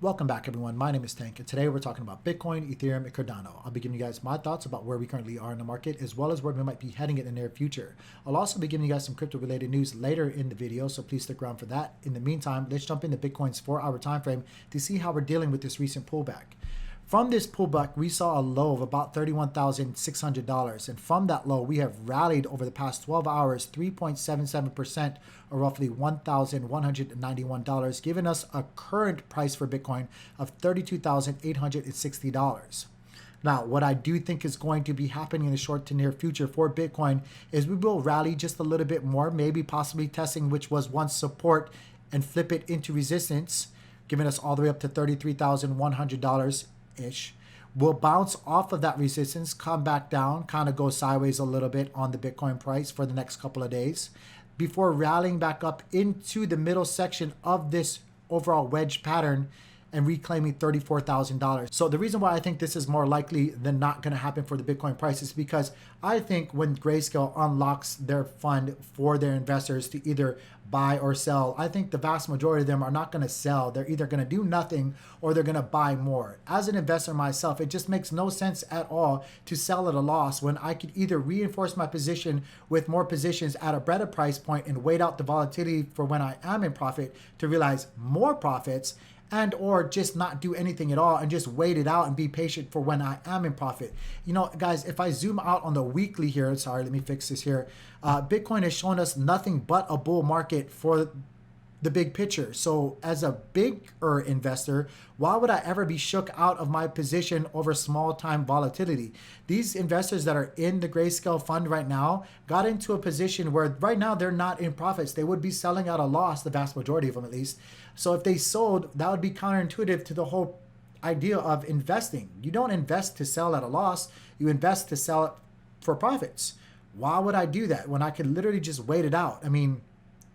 Welcome back, everyone. My name is Tank, and today we're talking about Bitcoin, Ethereum, and Cardano. I'll be giving you guys my thoughts about where we currently are in the market, as well as where we might be heading in the near future. I'll also be giving you guys some crypto-related news later in the video, so please stick around for that. In the meantime, let's jump into Bitcoin's 4-hour time frame to see how we're dealing with this recent pullback. From this pullback, we saw a low of about $31,600. And from that low, we have rallied over the past 12 hours, 3.77%, or roughly $1,191, giving us a current price for Bitcoin of $32,860. Now, what I do think is going to be happening in the short to near future for Bitcoin is we will rally just a little bit more, maybe possibly testing which was once support and flip it into resistance, giving us all the way up to $33,100. Will bounce off of that resistance, come back down, kind of go sideways a little bit on the Bitcoin price for the next couple of days before rallying back up into the middle section of this overall wedge pattern and reclaiming $34,000. So the reason why I think this is more likely than not going to happen for the Bitcoin price is because I think when Grayscale unlocks their fund for their investors to either buy or sell, I think the vast majority of them are not going to sell. They're either going to do nothing or they're going to buy more. As an investor myself, it just makes no sense at all to sell at a loss when I could either reinforce my position with more positions at a better price point and wait out the volatility for when I am in profit to realize more profits, and or just not do anything at all and just wait it out and be patient for when I am in profit. You know, guys, if I zoom out on the weekly here, sorry, let me fix this here. Bitcoin has shown us nothing but a bull market for the big picture. So as a bigger investor, why would I ever be shook out of my position over small time volatility? These investors that are in the Grayscale fund right now got into a position where right now they're not in profits. They would be selling at a loss, the vast majority of them at least. So if they sold, that would be counterintuitive to the whole idea of investing. You don't invest to sell at a loss. You invest to sell it for profits. Why would I do that when I could literally just wait it out? I mean,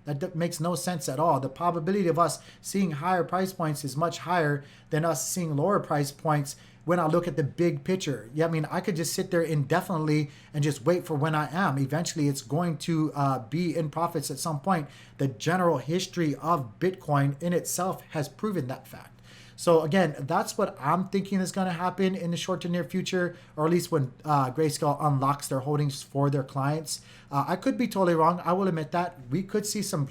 that makes no sense at all. The probability of us seeing higher price points is much higher than us seeing lower price points when I look at the big picture. Yeah, I mean, I could just sit there indefinitely and just wait for when I am. Eventually, it's going to be in profits at some point. The general history of Bitcoin in itself has proven that fact. So again, that's what I'm thinking is going to happen in the short to near future, or at least when Grayscale unlocks their holdings for their clients. I could be totally wrong. I will admit that. We could see some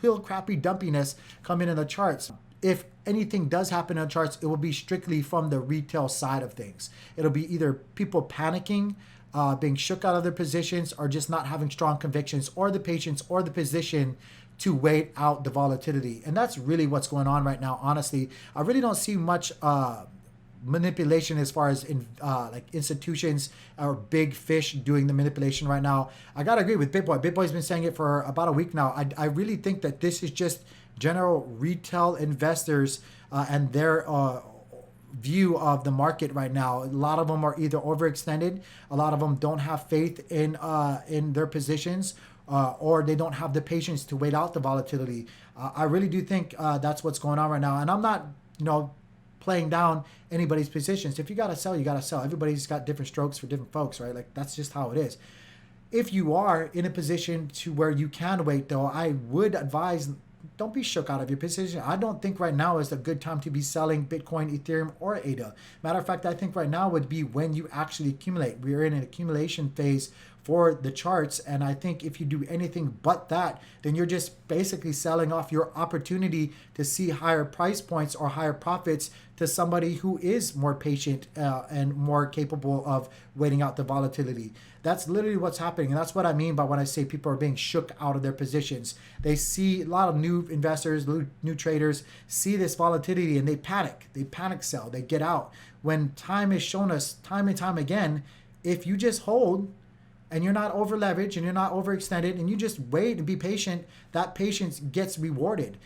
real crappy dumpiness come in the charts. If anything does happen in the charts, it will be strictly from the retail side of things. It'll be either people panicking, being shook out of their positions, or just not having strong convictions or the patience or the position to wait out the volatility. And that's really what's going on right now. Honestly, I really don't see much manipulation as far as like institutions or big fish doing the manipulation right now. I gotta agree with BitBoy. BitBoy's been saying it for about a week now. I really think that this is just general retail investors and their view of the market right now. A lot of them are either overextended, a lot of them don't have faith in their positions, or they don't have the patience to wait out the volatility. I really do think that's what's going on right now. And I'm not, playing down anybody's positions. If you got to sell, you got to sell. Everybody's got different strokes for different folks, right? Like, that's just how it is. If you are in a position to where you can wait, though, I would advise don't be shook out of your position. I don't think right now is a good time to be selling Bitcoin, Ethereum, or ADA. Matter of fact, I think right now would be when you actually accumulate. We're in an accumulation phase for the charts, and I think if you do anything but that, then you're just basically selling off your opportunity to see higher price points or higher profits to somebody who is more patient and more capable of waiting out the volatility. That's literally what's happening, and that's what I mean by when I say people are being shook out of their positions. They see a lot of new investors, new traders see this volatility and they panic sell, they get out. When time has shown us time and time again, if you just hold and you're not over leveraged and you're not overextended and you just wait and be patient, that patience gets rewarded.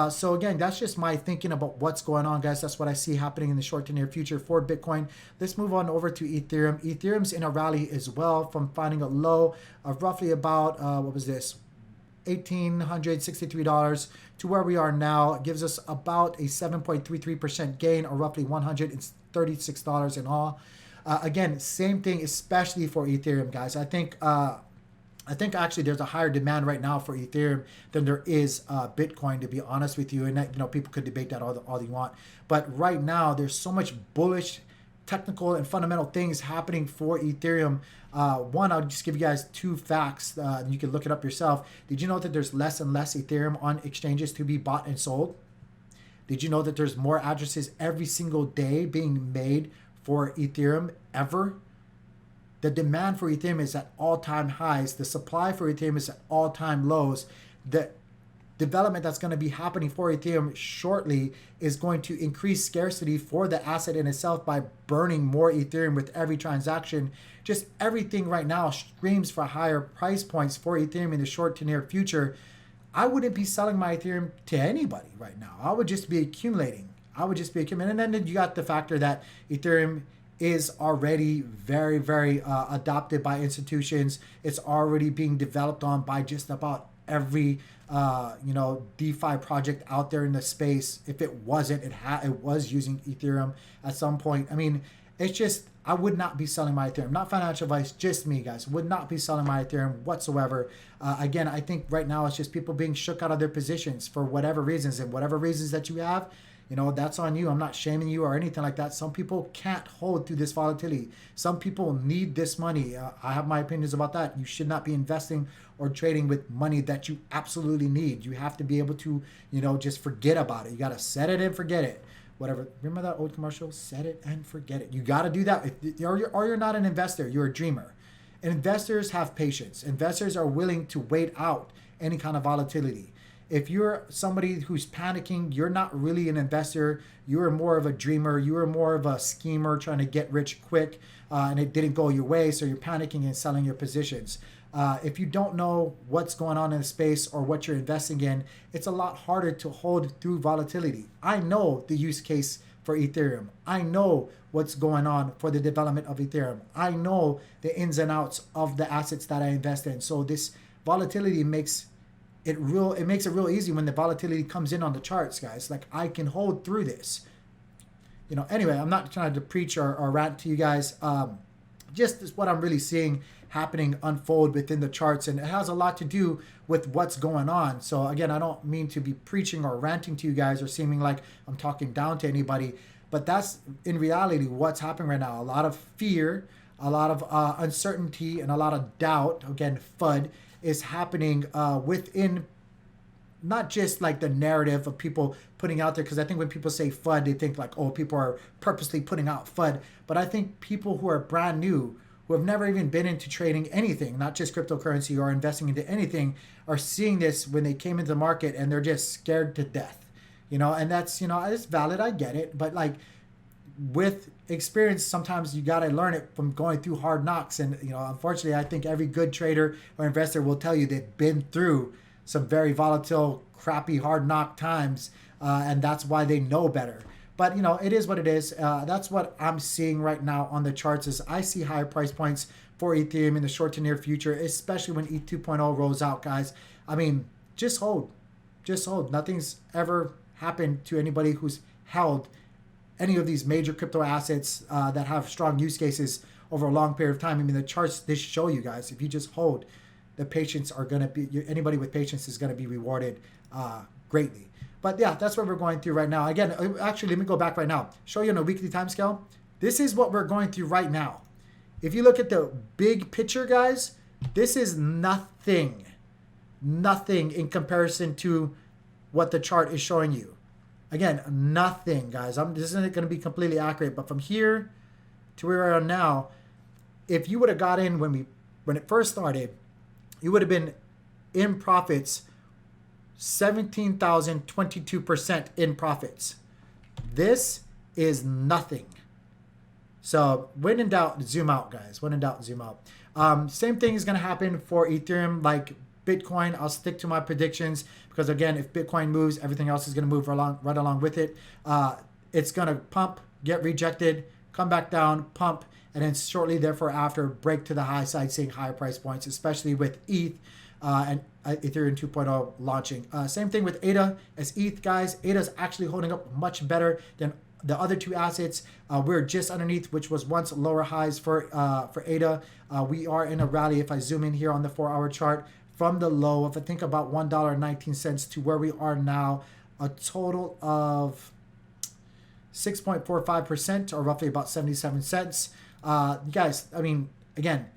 So again, that's just my thinking about what's going on, guys. That's what I see happening in the short to near future for Bitcoin. Let's move on over to Ethereum. Ethereum's in a rally as well from finding a low of roughly about, what was this? $1,863 to where we are now. It gives us about a 7.33% gain, or roughly $136 in all. Again, same thing, especially for Ethereum, guys. I think I think actually there's a higher demand right now for Ethereum than there is Bitcoin, to be honest with you. And that, people could debate that all they want. But right now, there's so much bullish technical and fundamental things happening for Ethereum. One, I'll just give you guys two facts. You can look it up yourself. Did you know that there's less and less Ethereum on exchanges to be bought and sold? Did you know that there's more addresses every single day being made for Ethereum ever? The demand for Ethereum is at all-time highs. The supply for Ethereum is at all-time lows. The development that's going to be happening for Ethereum shortly is going to increase scarcity for the asset in itself by burning more Ethereum with every transaction. Just everything right now screams for higher price points for Ethereum in the short to near future. I wouldn't be selling my Ethereum to anybody right now. I would just be accumulating. And then you got the factor that Ethereum is already very, very adopted by institutions. It's already being developed on by just about every DeFi project out there in the space. If it wasn't, it was using Ethereum at some point. I mean, it's just, I would not be selling my Ethereum. Not financial advice, just me, guys. Would not be selling my Ethereum whatsoever. Again, I think right now it's just people being shook out of their positions for whatever reasons, and whatever reasons that you have, that's on you. I'm not shaming you or anything like that. Some people can't hold through this volatility. Some people need this money. I have my opinions about that. You should not be investing or trading with money that you absolutely need. You have to be able to, just forget about it. You got to set it and forget it. Whatever. Remember that old commercial? Set it and forget it. You got to do that. Or you're not an investor. You're a dreamer. Investors have patience. Investors are willing to wait out any kind of volatility. If you're somebody who's panicking, you're not really an investor. You're more of a dreamer. You're more of a schemer trying to get rich quick, and it didn't go your way, so you're panicking and selling your positions. If you don't know what's going on in the space or what you're investing in, it's a lot harder to hold through volatility. I know the use case for Ethereum. I know what's going on for the development of Ethereum. I know the ins and outs of the assets that I invest in. So this volatility makes it real easy when the volatility comes in on the charts, guys. Like, I can hold through this. Anyway, I'm not trying to preach or rant to you guys. Just what I'm really seeing happening unfold within the charts, and it has a lot to do with what's going on. So again, I don't mean to be preaching or ranting to you guys or seeming like I'm talking down to anybody, but that's in reality what's happening right now. A lot of fear, a lot of uncertainty, and a lot of doubt, again, FUD, is happening within not just like the narrative of people putting out there, because I think when people say FUD, they think like, oh, people are purposely putting out FUD. But I think people who are brand new, who have never even been into trading anything, not just cryptocurrency or investing into anything, are seeing this when they came into the market and they're just scared to death. And that's, it's valid, I get it. But like, with experience, sometimes you got to learn it from going through hard knocks. And, unfortunately, I think every good trader or investor will tell you they've been through some very volatile, crappy, hard knock times. And that's why they know better. But, it is what it is. That's what I'm seeing right now on the charts is I see higher price points for Ethereum in the short to near future, especially when ETH 2.0 rolls out, guys. I mean, just hold. Just hold. Nothing's ever happened to anybody who's held any of these major crypto assets that have strong use cases over a long period of time. I mean, the charts, they show you guys, if you just hold, the patience are going to be, anybody with patience is going to be rewarded greatly. But yeah, that's what we're going through right now. Again, actually, let me go back right now. Show you on a weekly time scale. This is what we're going through right now. If you look at the big picture, guys, this is nothing. Nothing in comparison to what the chart is showing you. Again, nothing, guys. This isn't going to be completely accurate, but from here to where we are now, if you would have got in when it first started, you would have been in profits 17,022% in profits. This is nothing. So when in doubt, zoom out, guys. When in doubt, zoom out. Same thing is going to happen for Ethereum like Bitcoin. I'll stick to my predictions because, again, if Bitcoin moves, everything else is going to move right along with it. It's going to pump, get rejected, come back down, pump, and then shortly therefore after break to the high side, seeing higher price points, especially with ETH and Ethereum 2.0 launching. Same thing with ADA as ETH, guys. ADA is actually holding up much better than the other two assets, we're just underneath, which was once lower highs for ADA. We are in a rally. If I zoom in here on the 4-hour chart, from the low of I think about $1.19 to where we are now, a total of 6.45%, or roughly about 77 cents. Guys, I mean, again,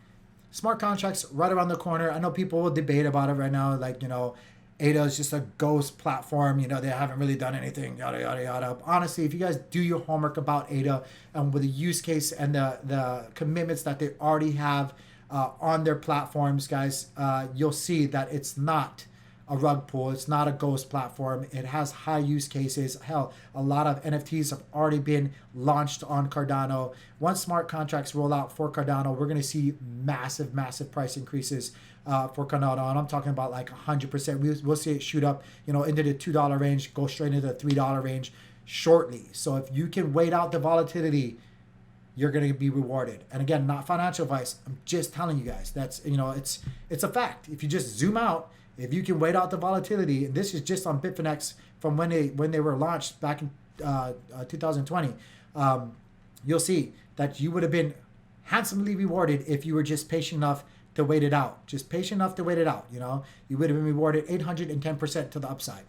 smart contracts right around the corner. I know people will debate about it right now, like, you know, ADA is just a ghost platform. You know, they haven't really done anything, yada, yada, yada. Honestly, if you guys do your homework about ADA and with the use case and the commitments that they already have on their platforms, guys, you'll see that it's not a rug pull. It's not a ghost platform. It has high use cases. Hell, a lot of NFTs have already been launched on Cardano. Once smart contracts roll out for Cardano, we're going to see massive, massive price increases for Cardano. And I'm talking about like 100%. We'll see it shoot up, you know, into the $2 range, go straight into the $3 range shortly. So if you can wait out the volatility, you're going to be rewarded. And again, not financial advice. I'm just telling you guys. That's, you know, it's a fact. If you just zoom out, if you can wait out the volatility, and this is just on Bitfinex from when they were launched back in 2020, you'll see that you would have been handsomely rewarded if you were just patient enough to wait it out. Just patient enough to wait it out. You know, you would have been rewarded 810% to the upside.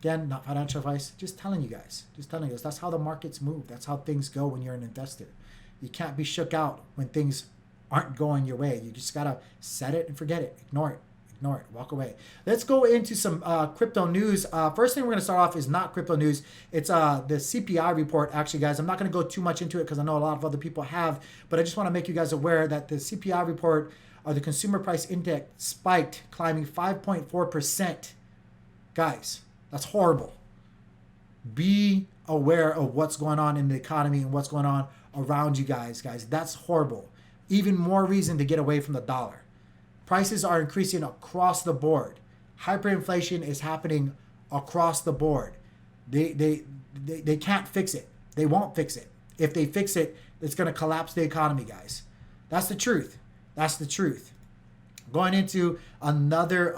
Again, not financial advice. Just telling you guys. Just telling you guys. That's how the markets move. That's how things go when you're an investor. You can't be shook out when things aren't going your way. You just gotta set it and forget it. Ignore it. Ignore it. Walk away. Let's go into some crypto news. First thing we're going to start off is not crypto news. It's the CPI report, actually, guys. I'm not going to go too much into it because I know a lot of other people have, but I just want to make you guys aware that the CPI report, or the Consumer Price Index, spiked, climbing 5.4%. Guys, that's horrible. Be aware of what's going on in the economy and what's going on around you guys. That's horrible. Even more reason to get away from the dollar. Prices are increasing across the board. Hyperinflation is happening across the board. They can't fix it. They won't fix it. If they fix it, it's going to collapse the economy, guys. That's the truth. That's the truth. Going into another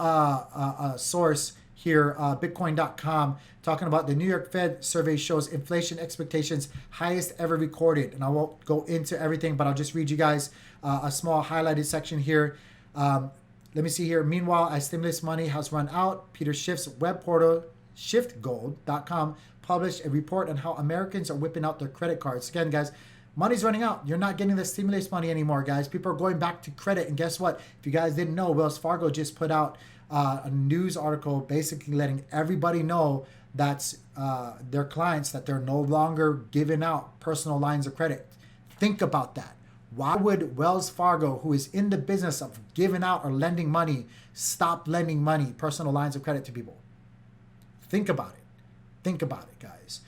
source here, Bitcoin.com, talking about the New York Fed survey shows inflation expectations highest ever recorded. And I won't go into everything, but I'll just read you guys a small highlighted section here. Let me see here. Meanwhile, as stimulus money has run out, Peter Schiff's web portal, shiftgold.com, published a report on how Americans are whipping out their credit cards. Again, guys, money's running out. You're not getting the stimulus money anymore, guys. People are going back to credit. And guess what? If you guys didn't know, Wells Fargo just put out a news article basically letting everybody know that's their clients, that they're no longer giving out personal lines of credit. Think about that. Why would Wells Fargo, who is in the business of giving out or lending money, stop lending money, personal lines of credit to people? Think about it. Think about it, guys.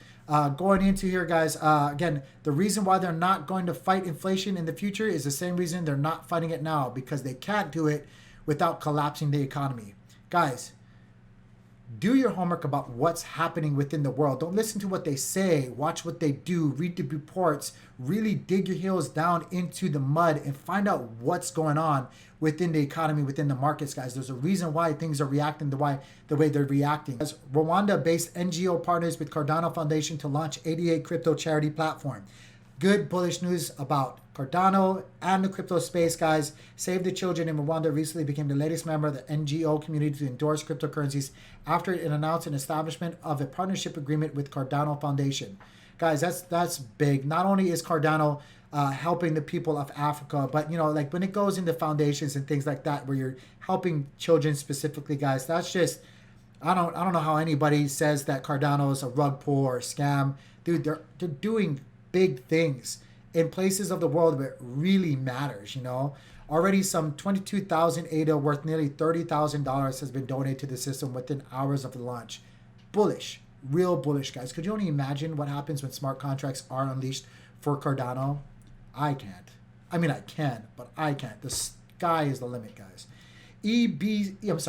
Going into here, guys, again, the reason why they're not going to fight inflation in the future is the same reason they're not fighting it now, because they can't do it without collapsing the economy. Guys, do your homework about what's happening within the world. Don't listen to what they say. Watch what they do. Read the reports. Really dig your heels down into the mud and find out what's going on within the economy, within the markets, guys. There's a reason why things are reacting the way they're reacting. As Rwanda-based NGO partners with Cardano Foundation to launch 88 crypto charity platform. Good bullish news about Cardano and the crypto space, guys. Save the Children in Rwanda recently became the latest member of the NGO community to endorse cryptocurrencies after it announced an establishment of a partnership agreement with Cardano Foundation. Guys, that's big. Not only is Cardano helping the people of Africa, but you know, like when it goes into foundations and things like that, where you're helping children specifically, guys, that's just, I don't know how anybody says that Cardano is a rug pull or a scam. Dude, they're doing big things in places of the world where it really matters, you know. Already some 22,000 ADA worth nearly $30,000 has been donated to the system within hours of the launch. Bullish, real bullish, guys. Could you only imagine what happens when smart contracts are unleashed for Cardano? I can't. I mean, I can, but I can't. The sky is the limit, guys. ECB,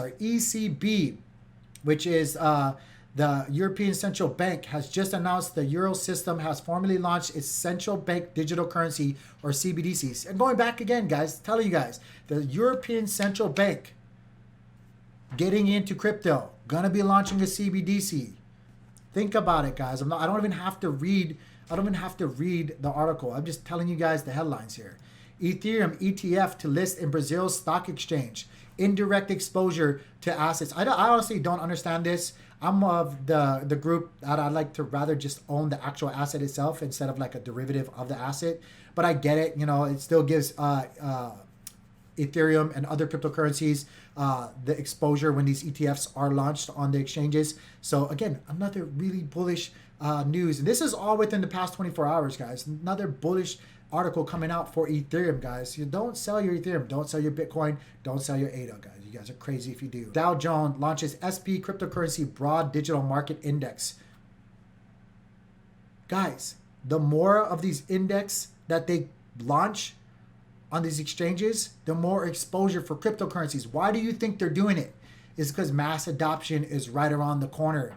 which is the European Central Bank, has just announced the Euro system has formally launched its central bank digital currency, or CBDCs. And going back again, guys, telling you guys, the European Central Bank getting into crypto, gonna be launching a CBDC. Think about it, guys. I don't even have to read. I don't even have to read the article. I'm just telling you guys the headlines here. Ethereum ETF to list in Brazil's stock exchange. Indirect exposure to assets. I honestly don't understand this. I'm of the group that I like to rather just own the actual asset itself instead of like a derivative of the asset. But I get it. You know, it still gives Ethereum and other cryptocurrencies the exposure when these ETFs are launched on the exchanges. So again, another really bullish news. And this is all within the past 24 hours, guys. Another bullish article coming out for Ethereum, guys. You don't sell your Ethereum. Don't sell your Bitcoin. Don't sell your ADA, guys. You guys are crazy if you do. Dow Jones launches SP Cryptocurrency Broad Digital Market Index. Guys, the more of these index that they launch on these exchanges, the more exposure for cryptocurrencies. Why do you think they're doing it? It's because mass adoption is right around the corner.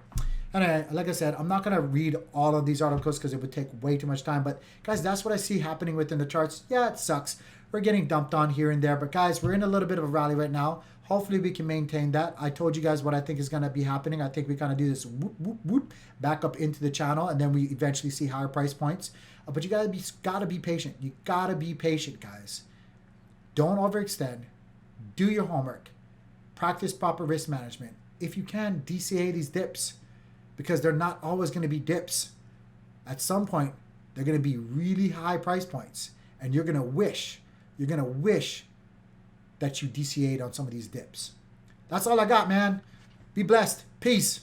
And like I said, I'm not going to read all of these articles because it would take way too much time. But guys, that's what I see happening within the charts. Yeah, it sucks. We're getting dumped on here and there. But guys, we're in a little bit of a rally right now. Hopefully we can maintain that. I told you guys what I think is going to be happening. I think we kind of do this whoop, whoop, whoop, back up into the channel. And then we eventually see higher price points. But you gotta be patient. You gotta be patient, guys. Don't overextend. Do your homework. Practice proper risk management. If you can, DCA these dips, because they're not always going to be dips. At some point, they're going to be really high price points, and you're going to wish that you DCA'd on some of these dips. That's all I got, man. Be blessed. Peace.